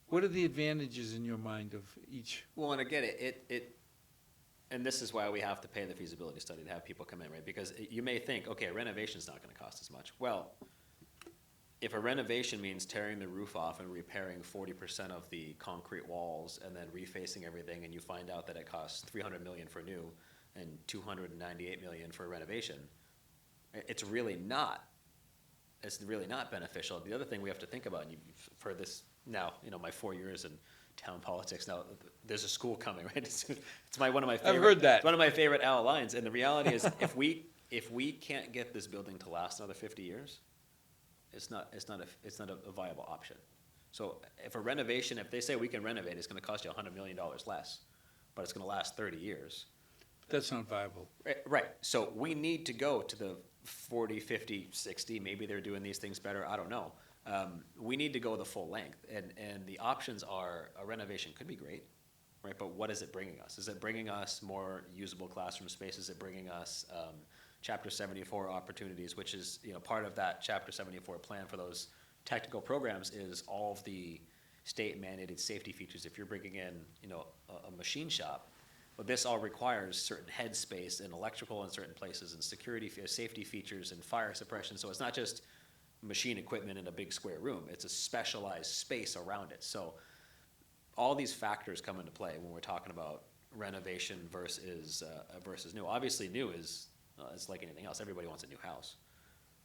What are the advantages in your mind of each? Well, and again, and this is why we have to pay the feasibility study to have people come in, right? Because you may think, okay, a renovation's not gonna cost as much. Well, if a renovation means tearing the roof off and repairing 40% of the concrete walls and then refacing everything, and you find out that it costs 300 million for new and 298 million for a renovation, it's really not beneficial. The other thing we have to think about, and you've heard this now, you know, my 4 years in town politics now, there's a school coming, right? It's one of my favorite. I've heard that. It's one of my favorite Al lines, and the reality is, if we can't get this building to last another 50 years, it's not a viable option. So if a renovation, if they say we can renovate, it's going to cost you $100 million less, but it's going to last 30 years. That's not viable. Right. So we need to go to the 40, 50, 60. Maybe they're doing these things better. I don't know. We need to go the full length, and the options are a renovation could be great, right? But what is it bringing us? Is it bringing us more usable classroom space? Is it bringing us Chapter 74 opportunities, which is, you know, part of that Chapter 74 plan for those technical programs is all of the state mandated safety features. If you're bringing in, you know, a machine shop, well, this all requires certain head space and electrical in certain places and security, safety features and fire suppression. So it's not just machine equipment in a big square room. It's a specialized space around it. So all these factors come into play when we're talking about renovation versus new. Obviously, new is it's like anything else. Everybody wants a new house.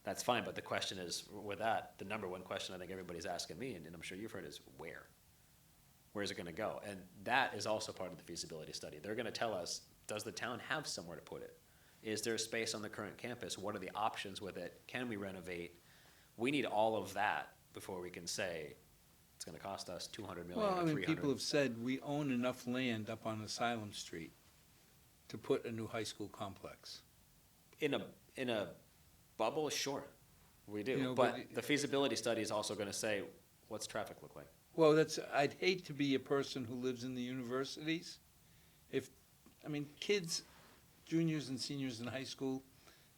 That's fine, but the question is, with that, the number one question I think everybody's asking me, and I'm sure you've heard, is where? Where's it going to go? And that is also part of the feasibility study. They're going to tell us, does the town have somewhere to put it? Is there space on the current campus? What are the options with it? Can we renovate? We need all of that before we can say it's going to cost us 200 million Well, or I mean, 300. people have said we own enough land up on Asylum Street to put a new high school complex. In a bubble, sure, we do. You know, but but the feasibility study is also going to say, what's traffic look like? Well, I'd hate to be a person who lives in the universities. Kids, juniors and seniors in high school,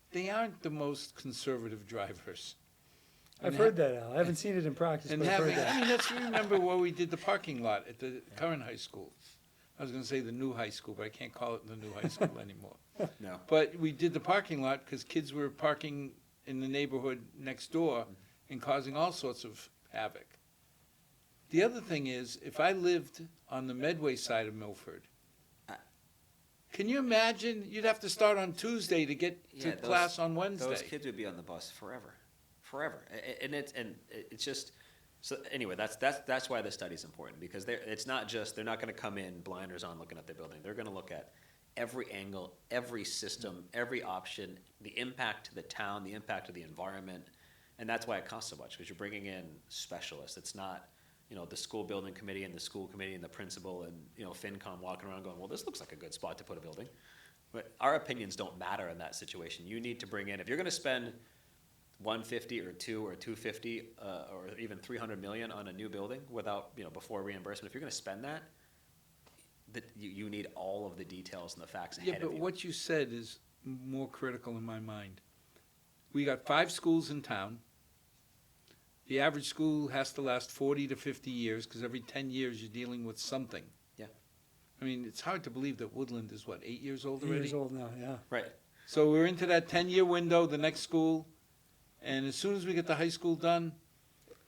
they aren't the most conservative drivers. I've heard that, Al. I haven't seen it in practice, And but I've heard that. let's remember where we did the parking lot at the current high school. I was gonna say the new high school, but I can't call it the new high school anymore. No. But we did the parking lot because kids were parking in the neighborhood next door and causing all sorts of havoc. The other thing is, if I lived on the Medway side of Milford, can you imagine, you'd have to start on Tuesday to get to class on Wednesday. Those kids would be on the bus forever. And it's just, so anyway, that's why the study's important, because it's not just, they're not gonna come in blinders on looking at the building. They're gonna look at every angle, every system, every option, the impact to the town, the impact to the environment. And that's why it costs so much, because you're bringing in specialists. It's not, you know, the school building committee and the school committee and the principal and, you know, FinCom walking around going, well, this looks like a good spot to put a building. But our opinions don't matter in that situation. You need to bring in, if you're gonna spend 150 or 2 or 250 or even 300 million on a new building without, you know, before reimbursement, if you're gonna spend that, you need all of the details and the facts ahead Yeah, of but you. what you said is more critical in my mind. We got 5 schools in town. The average school has to last 40 to 50 years, because every 10 years you're dealing with something. Yeah. I mean, it's hard to believe that Woodland is, 8 years old 8 already? years old now, yeah. Right. So we're into that 10-year window, the next school, and as soon as we get the high school done,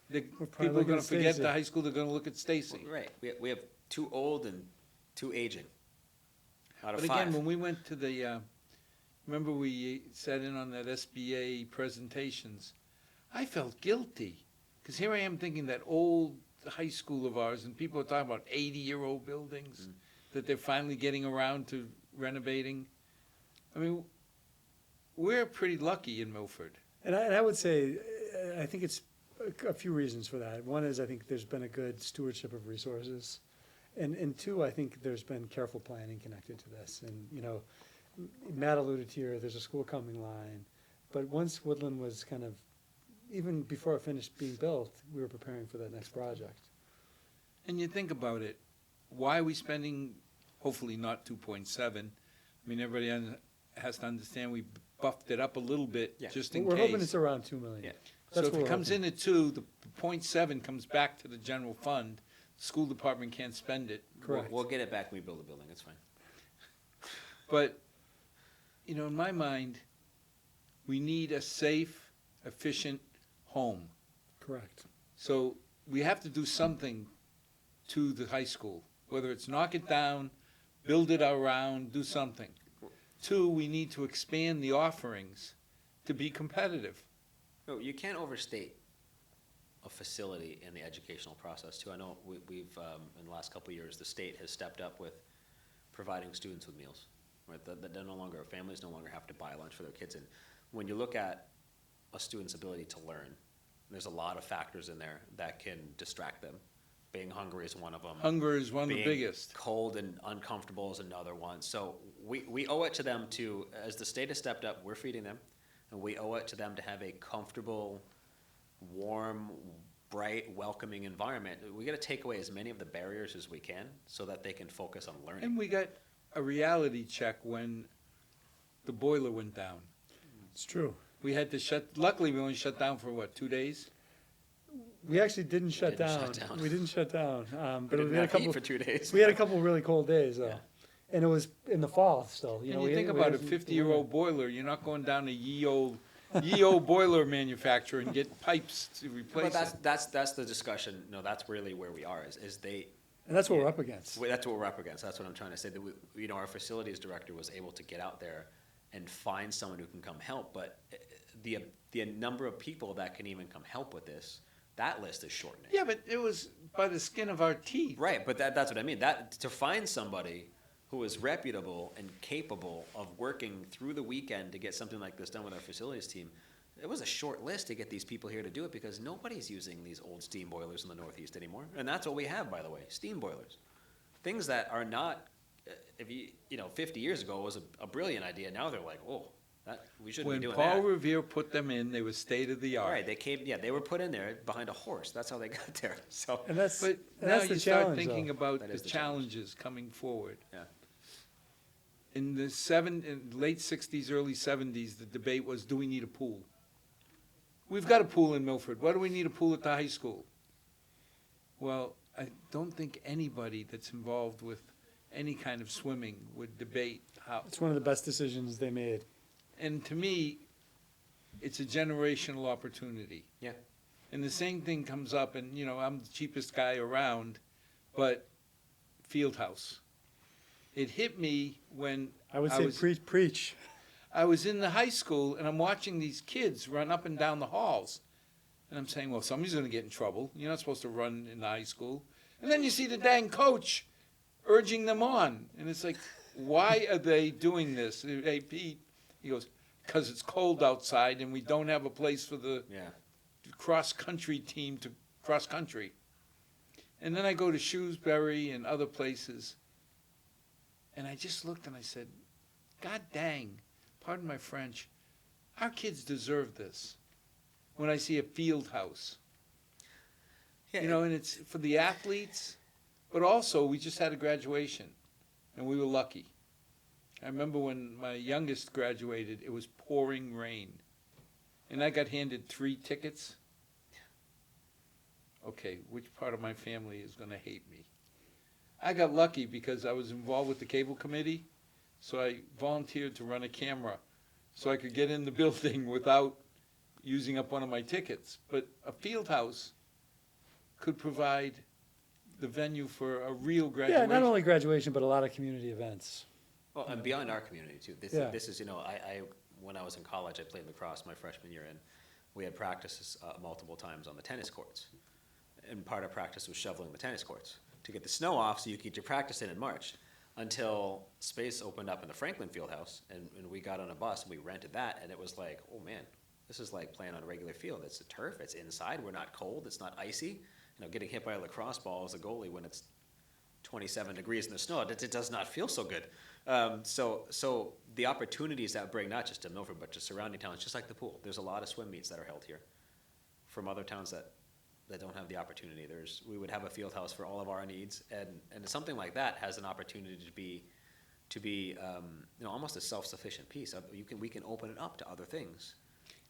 probably people are looking gonna at forget Stacy. the high school, they're gonna look at Stacy. Right. We have 2 old and 2 aging out of But 5. again, when we went to the, remember we sat in on that SBA presentations, I felt guilty, because here I am thinking that old high school of ours, and people are talking about 80-year-old buildings that they're finally getting around to renovating. I mean, we're pretty lucky in Milford. And I would say, I think it's a few reasons for that. One is I think there's been a good stewardship of resources. And two, I think there's been careful planning connected to this. And, you know, Matt alluded to there's a school coming line. But once Woodland was kind of, even before it finished being built, we were preparing for that next project. And you think about it, why are we spending, hopefully not 2.7? I mean, everybody has to understand we buffed it up a little bit, Yeah. just in We're case. hoping it's around 2 million. Yeah. So That's if what it we're comes hoping. in at 2, the 0.7 comes back to the general fund. The school department can't spend it. Correct. We'll get it back when we build the building, it's fine. But, you know, in my mind, we need a safe, efficient home. Correct. So we have to do something to the high school, whether it's knock it down, build it around, do something. 2, we need to expand the offerings to be competitive. No, you can't overstate a facility in the educational process too. I know we've in the last couple of years, the state has stepped up with providing students with meals, right? That no longer, families no longer have to buy lunch for their kids. And when you look at a student's ability to learn, there's a lot of factors in there that can distract them. Being hungry is one of them. Hunger is one of the Being biggest. cold and uncomfortable is another one. So we owe it to them to, as the state has stepped up, we're feeding them, and we owe it to them to have a comfortable, warm, bright, welcoming environment. We got to take away as many of the barriers as we can so that they can focus on learning. And we got a reality check when the boiler went down. It's true. We had to luckily we only shut down for what, 2 days? We actually didn't shut didn't down. shut down. We didn't shut down. We But didn't we had a have heat couple, for 2 days. we had a couple really cold days though. Yeah. And it was in the fall still, you know. And you we- think we about a hadn't- 50-year-old boiler, you're not going down to ye old boiler manufacturer and get pipes to replace But it. that's the discussion. No, that's really where we are. Is they. And that's what we're up against. That's what we're up against. That's what I'm trying to say. That we, our facilities director was able to get out there and find someone who can come help. But the number of people that can even come help with this, that list is shortening. Yeah, but it was by the skin of our teeth. Right, but that's what I mean. That to find somebody who is reputable and capable of working through the weekend to get something like this done with our facilities team, it was a short list to get these people here to do it because nobody's using these old steam boilers in the Northeast anymore. And that's what we have, by the way, steam boilers. Things that are not, if you 50 years ago was a brilliant idea. Now they're like, oh, we shouldn't When be doing Paul that. Revere put them in, they were state of the All art. right, they were put in there behind a horse. That's how they got there. So, And that's, But and now that's the you start challenge thinking though. about That the is the challenge. challenges coming forward. yeah. In the late 60s, early 70s, the debate was, do we need a pool? We've got a pool in Milford. Why do we need a pool at the high school? Well, I don't think anybody that's involved with any kind of swimming would debate how. It's one of the best decisions they made. And to me, it's a generational opportunity. Yeah. And the same thing comes up, and, I'm the cheapest guy around, but Fieldhouse. It hit me when I would say preach. I was in the high school, and I'm watching these kids run up and down the halls. And I'm saying, well, somebody's going to get in trouble. You're not supposed to run in the high school. And then you see the dang coach urging them on. And it's like, why are they doing this? Hey, Pete, he goes, because it's cold outside, and we don't have a place for the Yeah. cross-country team to cross-country. And then I go to Shrewsbury and other places, and I just looked and I said, God dang, pardon my French, our kids deserve this. When I see a field house, Yeah. and it's for the athletes, but also we just had a graduation, and we were lucky. I remember when my youngest graduated, it was pouring rain, and I got handed 3 tickets. Okay, which part of my family is going to hate me? I got lucky because I was involved with the cable committee, so I volunteered to run a camera so I could get in the building without using up one of my tickets. But a field house could provide the venue for a real graduation. Yeah, not only graduation, but a lot of community events. Well, and beyond our community too. This Yeah. is I when I was in college, I played lacrosse my freshman year, and we had practices multiple times on the tennis courts. and part of practice was shoveling the tennis courts to get the snow off so you could get your practice in March. Until space opened up in the Franklin Fieldhouse, and we got on a bus and we rented that, and it was like, oh man, this is like playing on a regular field. It's a turf, it's inside, we're not cold, it's not icy. Getting hit by a lacrosse ball as a goalie when it's 27 degrees in the snow, it does not feel so good. So the opportunities that bring not just to Milford, but to surrounding towns, just like the pool. There's a lot of swim meets that are held here from other towns that don't have the opportunity. We would have a field house for all of our needs, and something like that has an opportunity to be almost a self-sufficient piece. We can open it up to other things.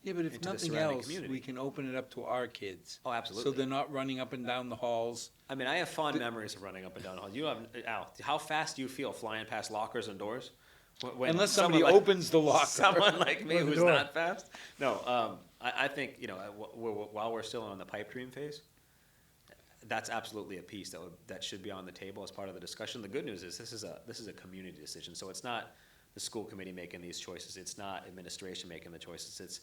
Yeah, but if into the nothing surrounding else, community. we can open it up to our kids. Oh, So absolutely. they're not running up and down the halls. I mean, I have fond memories of running up and down the hall. You have, Al, how fast do you feel flying past lockers and doors? When Unless somebody someone like- opens the locker. Someone like me Or the who's door. not fast? No, I think, while we're still on the pipe dream phase, that's absolutely a piece that should be on the table as part of the discussion. The good news is this is a community decision, so it's not the school committee making these choices. It's not administration making the choices. It's,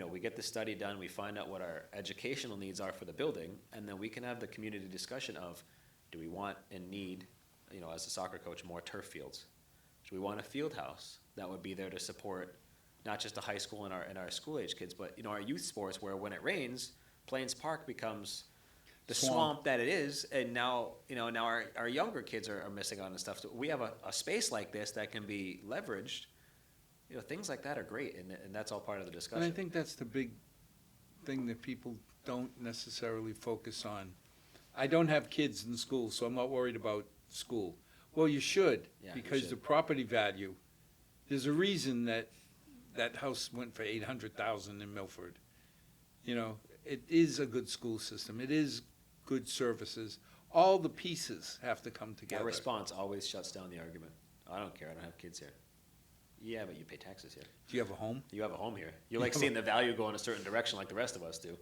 we get the study done, we find out what our educational needs are for the building, and then we can have the community discussion of, do we want and need, as a soccer coach, more turf fields? Do we want a field house that would be there to support not just the high school and our school age kids, but our youth sports, where when it rains, Plains Park becomes the swamp that it is, and now our younger kids are missing out on stuff. So we have a space like this that can be leveraged. Things like that are great, and that's all part of the discussion. And I think that's the big thing that people don't necessarily focus on. I don't have kids in school, so I'm not worried about school. Well, you should, Yeah, you because should. the property value, there's a reason that house went for $800,000 in Milford. It is a good school system. It is good services. All the pieces have to come That together. response always shuts down the argument. I don't care, I don't have kids here. Yeah, but you pay taxes here. Do you have a home? You have a home here. You like seeing the value go in a certain direction like the rest of us do,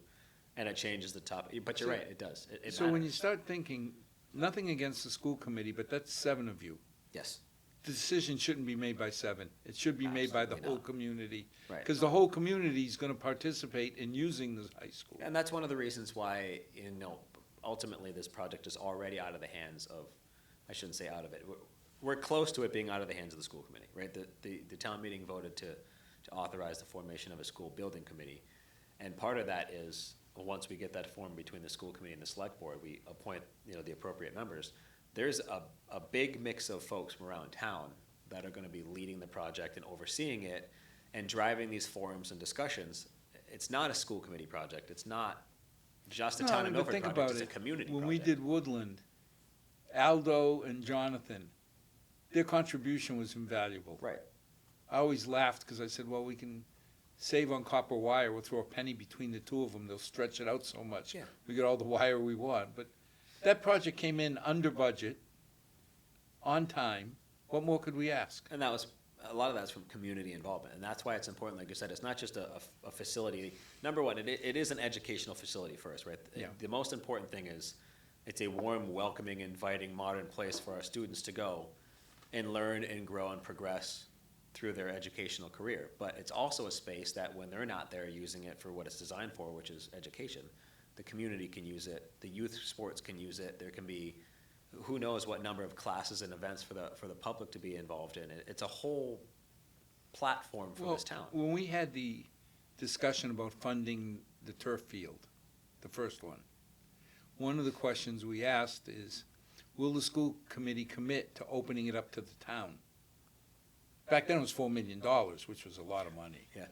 and it changes the top. But you're right, it does. It So when you matters. start thinking, nothing against the school committee, but that's 7 of you. Yes, The decision shouldn't be made by 7. It should be made by the Absolutely whole not. community. right. Because the whole community is going to participate in using the high school. And that's one of the reasons why, ultimately this project is already out of the hands of, I shouldn't say out of it, we're close to it being out of the hands of the school committee, right? The town meeting voted to authorize the formation of a school building committee. And part of that is, once we get that formed between the school committee and the select board, we appoint, the appropriate members. There's a big mix of folks from around town that are gonna be leading the project and overseeing it and driving these forums and discussions. It's not a school committee project. It's not just a town of No, but Milford think project. about It's a it. community When project. we did Woodland, Aldo and Jonathan, their contribution was invaluable. Right. I always laughed because I said, well, we can save on copper wire. We'll throw a penny between the two of them. They'll stretch it out so much. Yeah. We get all the wire we want. But that project came in under budget, on time. What more could we ask? And that was, a lot of that's from community involvement, and that's why it's important, like you said, it's not just a facility. Number one, it is an educational facility first, right? Yeah. The most important thing is, it's a warm, welcoming, inviting, modern place for our students to go and learn and grow and progress through their educational career. But it's also a space that when they're not there using it for what it's designed for, which is education, the community can use it, the youth sports can use it, there can be who knows what number of classes and events for the public to be involved in. It's a whole platform for this town. When we had the discussion about funding the turf field, the first one of the questions we asked is, will the school committee commit to opening it up to the town? Back then it was $4 million, which was a lot of money. Yeah.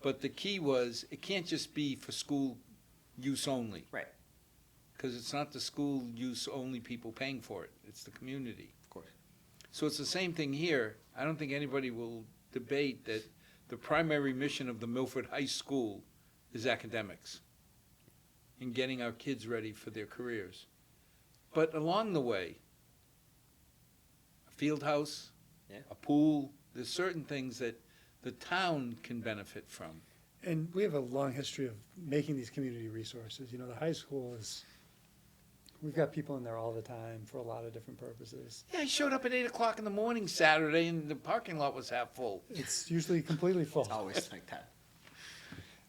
But the key was, it can't just be for school use only. Right. Because it's not the school use only people paying for it, it's the community. Of course. So it's the same thing here. I don't think anybody will debate that the primary mission of the Milford High School is academics and getting our kids ready for their careers. But along the way, a field house, Yeah. a pool, there's certain things that the town can benefit from. And we have a long history of making these community resources. The high school we've got people in there all the time for a lot of different purposes. Yeah, I showed up at 8 o'clock in the morning Saturday and the parking lot was half full. It's usually completely full. It's always like that.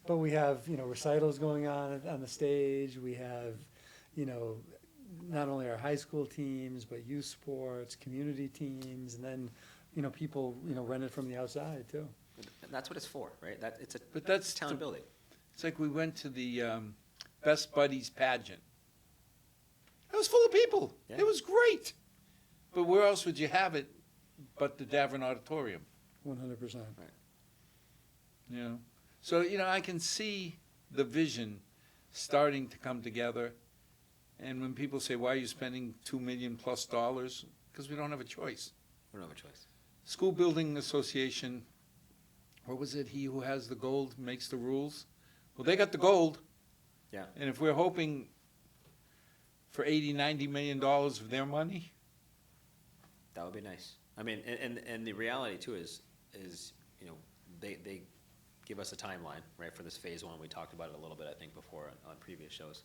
But we have, recitals going on the stage. We have you know, not only our high school teams, but youth sports, community teams, and then, you know, people, you know, rent it from the outside too. And that's what it's for, right? It's a But that's town the- building. It's like we went to the Best Buddies pageant. It was full of people. Yeah. It was great. But where else would you have it but the Davern Auditorium? 100%. You know? So, you know, I can see the vision starting to come together. And when people say, why are you spending $2 million plus? Because we don't have a choice. We don't have a choice. School Building Association, what was it? He who has the gold makes the rules. Well, they got the gold. Yeah. And if we're hoping for $80, $90 million of their money, That would be nice. I mean, and the reality too is, you know, they give us a timeline, right, for this phase one. We talked about it a little bit, I think, before on previous shows,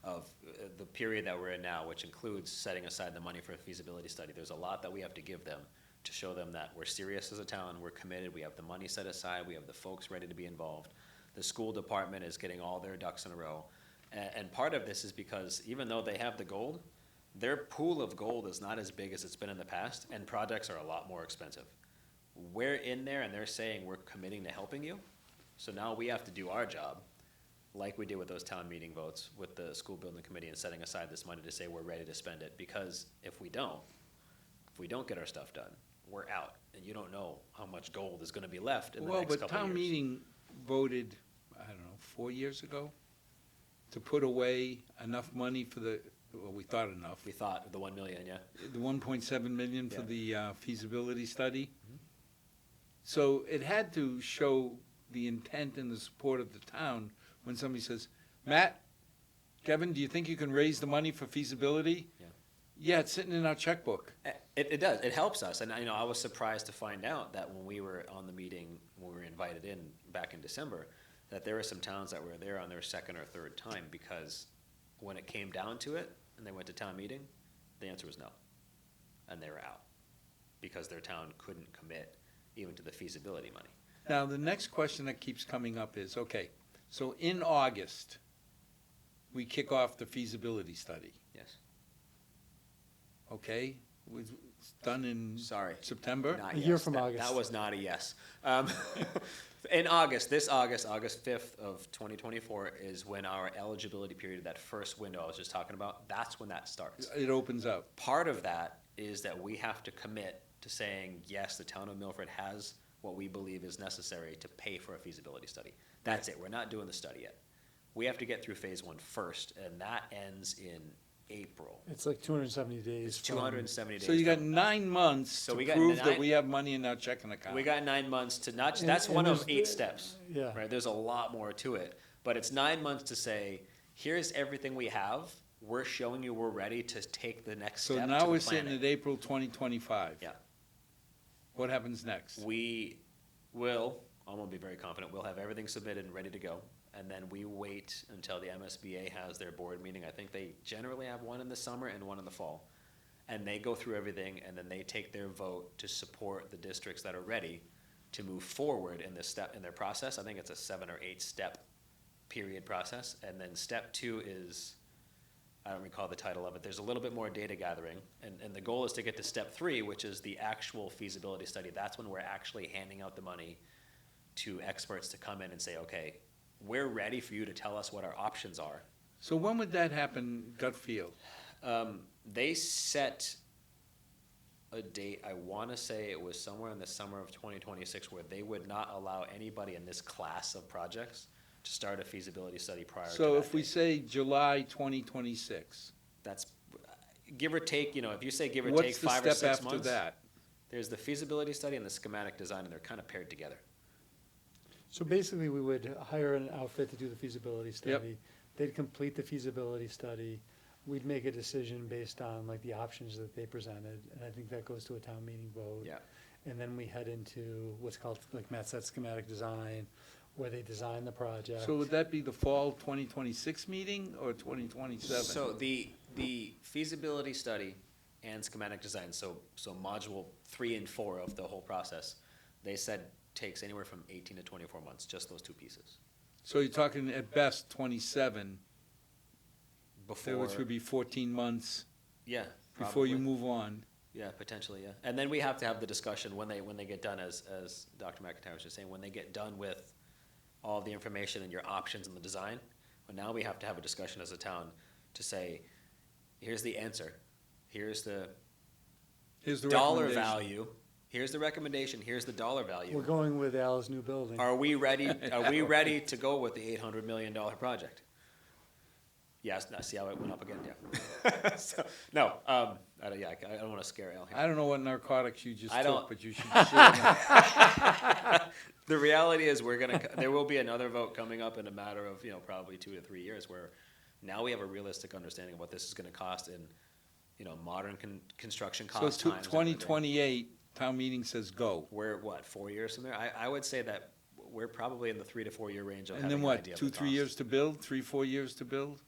of the period that we're in now, which includes setting aside the money for a feasibility study. There's a lot that we have to give them to show them that we're serious as a town, we're committed, we have the money set aside, we have the folks ready to be involved. The school department is getting all their ducks in a row. And part of this is because even though they have the gold, their pool of gold is not as big as it's been in the past, and projects are a lot more expensive. We're in there and they're saying we're committing to helping you, so now we have to do our job, like we did with those town meeting votes with the school building committee and setting aside this money to say we're ready to spend it, because if we don't get our stuff done, we're out, and you don't know how much gold is gonna be left in the well, next but couple of years. town meeting voted, I don't know, 4 years ago to put away enough money for the, well, we thought enough, We thought the 1 million, yeah. the 1.7 million for Yeah. the feasibility study. So it had to show the intent and the support of the town when somebody says, Matt, Kevin, do you think you can raise the money for feasibility? Yeah. Yeah, it's sitting in our checkbook. It does, it helps us, and I was surprised to find out that when we were on the meeting, when we were invited in back in December, that there were some towns that were there on their second or third time, because when it came down to it, and they went to town meeting, the answer was no. And they were out, because their town couldn't commit even to the feasibility money. Now, the next question that keeps coming up is, okay, so in August, we kick off the feasibility study, Yes. okay? It's done in Sorry. September? Not A yes. year from That- August. That was not a yes. In August, this August, August 5th of 2024 is when our eligibility period, that first window I was just talking about, that's when that starts. It opens up. Part of that is that we have to commit to saying, yes, the town of Milford has what we believe is necessary to pay for a feasibility study. That's it. We're not doing the study yet. We have to get through phase one first, and that ends in April. It's like 270 days. It's from- 270 days. So you got from- 9 months So to we got prove that nine- we have money in our checking account. We got 9 months to not, And- that's and one of there's- 8 steps. Yeah. Right, there's a lot more to it, but it's 9 months to say, here's everything we have, we're showing you we're ready to take the next So step to now the we're sitting planet. at April 2025. Yeah. What happens next? We will, I'm gonna be very confident, we'll have everything submitted and ready to go, and then we wait until the MSBA has their board meeting. I think they generally have one in the summer and one in the fall. And they go through everything, and then they take their vote to support the districts that are ready to move forward in this step, in their process. I think it's a 7 or 8 step period process, and then step 2 is, I don't recall the title of it, there's a little bit more data gathering, and the goal is to get to step 3, which is the actual feasibility study. That's when we're actually handing out the money to experts to come in and say, okay, we're ready for you to tell us what our options are. So when would that happen, gut feel? They set a date, I wanna say it was somewhere in the summer of 2026, where they would not allow anybody in this class of projects to start a feasibility study prior to that So if we date. say July 2026, That's, give or take, you know, if you say give or take what's the 5 or step 6 after months. that? There's the feasibility study and the schematic design, and they're kind of paired together. So basically, we would hire an outfit to do the feasibility study. They'd complete the feasibility study. We'd make a decision based on like the options that they presented, and I think that goes to a town meeting vote. Yeah. And then we head into what's called, like Matt said, schematic design, where they design the project. So would that be the fall 2026 meeting or 2027? So the feasibility study and schematic design, so module 3 and 4 of the whole process, they said takes anywhere from 18 to 24 months, just those 2 pieces. So you're talking at best 27 before. which would be 14 months Yeah. before you probably. move on. Yeah, potentially, yeah. And then we have to have the discussion when they get done, as Dr. McIntyre was just saying, when they get done with all the information and your options and the design, well, now we have to have a discussion as a town to say, here's the answer, here's the Here's the dollar recommendation. value, here's the recommendation, here's the dollar We're value. going with Al's new building. Are we ready to go with the $800 million project? Yes, now see how it went up again, yeah. So, no, I don't wanna scare Al here. I don't know what narcotics you just I took, don't- but you should share them. The reality is there will be another vote coming up in a matter of, probably 2 to 3 years, where now we have a realistic understanding of what this is gonna cost in, modern construction So cost times. and everything. 2028, town meeting says go. We're, 4 years from there? I would say that we're probably in the 3 to 4 year range of And having then an what, idea of 2, the 3 cost. years to build, 3, 4 years to build?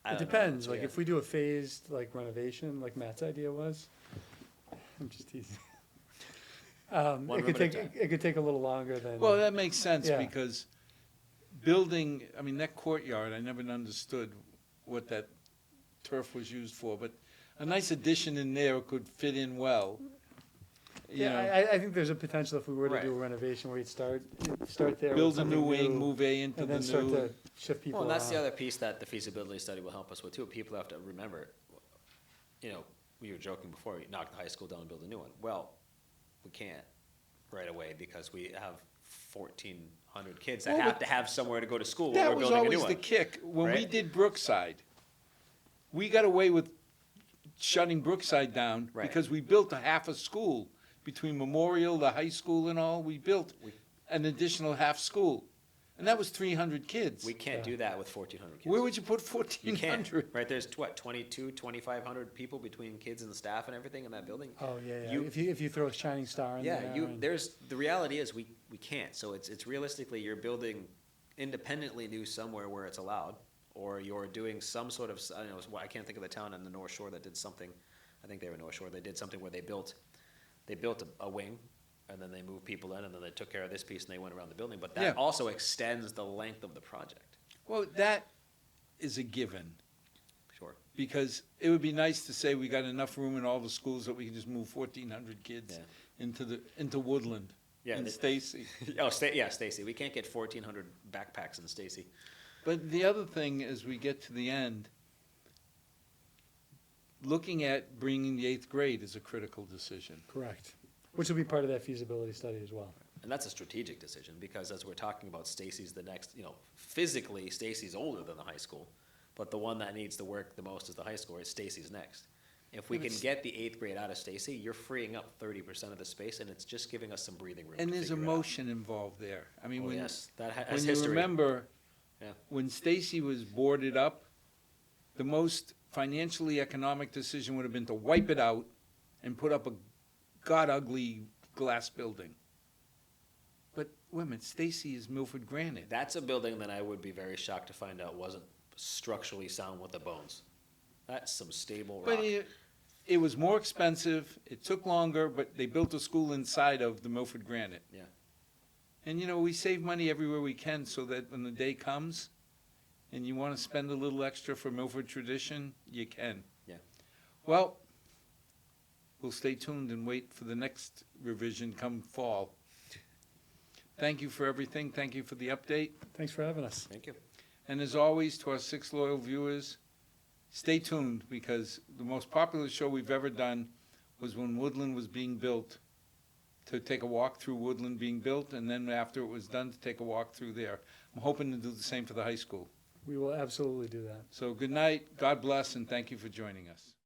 I It don't know. depends, So, like yeah. if we do a phased like renovation, like Matt's idea was, I'm just teasing. One It could room at a take, time. it could take a little longer than. Well, that makes sense Yeah. because building, I mean, that courtyard, I never understood what that turf was used for, but a nice addition in there could fit in well. You know, Yeah, I think there's a potential if we were to do a Right. renovation where you'd start there. with build a something new wing, move A into and the then start new. to shift people Well, and that's the around. other piece that the feasibility study will help us with too. People have to remember, we were joking before, we knock the high school down and build a new one. Well, we can't right away because we have 1,400 kids that Well, have but to have somewhere to go to school when That we're was building a new always the one. kick. When we right? did Brookside, we got away with shutting Brookside down Right. because we built a half a school between Memorial, the high school and all. We built We- an additional half school. And that was 300 kids. We can't Yeah. do that with 1,400 kids. Where would you put You 1,400? can't, right? There's 2,500 people between kids and the staff and everything in that building. Oh, yeah, yeah. You- If you throw a shining star in there. Yeah, and- the reality is we can't. So it's realistically, you're building independently new somewhere where it's allowed, or you're doing some sort of, I don't know, I can't think of the town on the North Shore that did something, I think they were North Shore, they did something where they built a wing, and then they moved people in, and then they took care of this piece, and they went around the building, but Yeah. that also extends the length of the project. Well, that is a given. Sure. Because it would be nice to say we got enough room in all the schools that we can just move 1,400 kids Yeah. into Woodland Yeah, and they- Stacy. Stacy, we can't get 1,400 backpacks in Stacy. But the other thing, as we get to the end, looking at bringing the 8th grade is a critical decision. Correct. Which will be part of that feasibility study as well. And that's a strategic decision, because as we're talking about, Stacy's the next, physically, Stacy's older than the high school, but the one that needs to work the most is the high school, Stacy's next. If we can get the 8th grade out of Stacy, you're freeing up 30% of the space, and it's just giving us some breathing room. And to there's figure it out. emotion involved there. I mean, Oh, when, yes, that has when you history. remember, Yeah. when Stacy was boarded up, the most financially economic decision would have been to wipe it out and put up a god-ugly glass building. But wait a minute, Stacy is Milford granite. That's a building that I would be very shocked to find out wasn't structurally sound with the bones. That's some stable rock. But it was more expensive, it took longer, but they built a school inside of the Milford granite. Yeah. And we save money everywhere we can so that when the day comes and you want to spend a little extra for Milford tradition, you can. Yeah. Well, we'll stay tuned and wait for the next revision come fall. Thank you for everything. Thank you for the update. Thanks for having us. Thank you. And as always, to our 6 loyal viewers, stay tuned because the most popular show we've ever done was when Woodland was being built, to take a walk through Woodland being built, and then after it was done, to take a walk through there. I'm hoping to do the same for the high school. We will absolutely do that. So good night, God bless, and thank you for joining us.